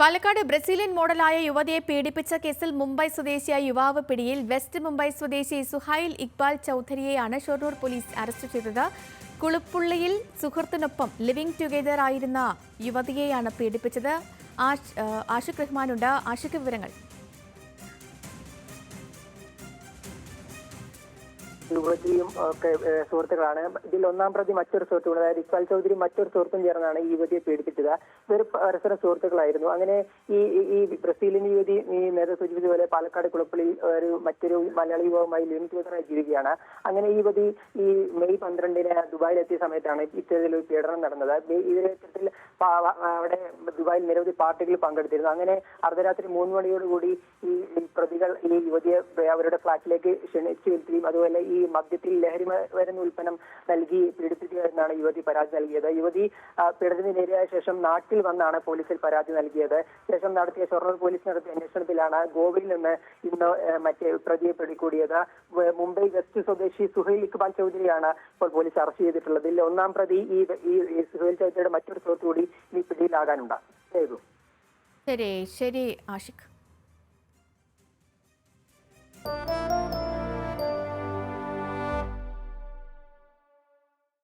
Palakkad Brazilian മോഡലായ യുവതിയെ പീഡിപ്പിച്ച കേസിൽ മുംബൈ സ്വദേശിയായ യുവാവ് പിടിയിൽ. വെസ്റ്റ് മുംബൈ സ്വദേശി സുഹൈൽ ഇക്ബാൽ ചൌധരിയെയാണ് ഷൊർണൂർ പോലീസ് അറസ്റ്റ് ചെയ്തത്. കുളുപ്പുള്ളിയിൽ സുഹൃത്തിനൊപ്പം ലിവിംഗ് ടുഗെദർ ആയിരുന്ന യുവതിയെയാണ് പീഡിപ്പിച്ചത്. ആഷിഖ് റഹ്മാനുണ്ട്. ആഷിഖ്, വിവരങ്ങൾ. യുവതിയും ഒക്കെ സുഹൃത്തുക്കളാണ്. ഇതിൽ ഒന്നാം പ്രതി മറ്റൊരു സുഹൃത്തുക്കൾ, അതായത് ഇക്ബാൽ ചൗധരി മറ്റൊരു സുഹൃത്തും ചേർന്നാണ് ഈ യുവതിയെ പീഡിപ്പിച്ചത്. ഇവർ പരസ്പര സുഹൃത്തുക്കളായിരുന്നു. അങ്ങനെ ഈ ബ്രസീലിയൻ യുവതി നേരത്തെ സൂചിപ്പിച്ചതുപോലെ പാലക്കാട് കുളപ്പള്ളിയിൽ മറ്റൊരു മലയാളി യുവാവുമായി ലിവിംഗ് ടുഗെദറായി ജീവിക്കുകയാണ്. അങ്ങനെ ഈ യുവതി ഈ മെയ് 12-ന് ദുബായിലെത്തിയ സമയത്താണ് ഇത്തരത്തിലൊരു പീഡനം നടന്നത്. ഇത്തരത്തിൽ അവിടെ ദുബായിൽ നിരവധി പാർട്ടികൾ പങ്കെടുത്തിരുന്നു. അങ്ങനെ അർദ്ധരാത്രി 3 മണിയോടുകൂടി ഈ പ്രതികൾ ഈ യുവതിയെ അവരുടെ ഫ്ളാറ്റിലേക്ക് ക്ഷണിച്ചു വരുത്തുകയും അതുപോലെ ഈ മദ്യത്തിൽ ലഹരി മരുന്ന് ഉൽപ്പന്നം നൽകി പീഡിപ്പിക്കുക എന്നാണ് യുവതി പരാതി നൽകിയത്. യുവതി പീഡനത്തിനിരയായ ശേഷം നാട്ടിൽ വന്നാണ് പോലീസിൽ പരാതി നൽകിയത്. ശേഷം ഷൊർണൂർ പോലീസ് നടത്തിയ അന്വേഷണത്തിലാണ് ഗോവയിൽ നിന്ന് ഇന്ന് മറ്റേ പ്രതിയെ പിടികൂടിയത്. മുംബൈ വെസ്റ്റ് സ്വദേശി സുഹൈൽ ഇക്ബാൽ ചൗധരിയാണ് ഇപ്പോൾ പോലീസ് അറസ്റ്റ് ചെയ്തിട്ടുള്ളത്. ഇതിൽ ഒന്നാം പ്രതി ഈ സുഹൈൽ ചൗധരിയുടെ മറ്റൊരു സുഹൃത്തു കൂടി ഈ പിടിയിലാകാനുണ്ട്. ശരി ശരി ആഷിഖ്.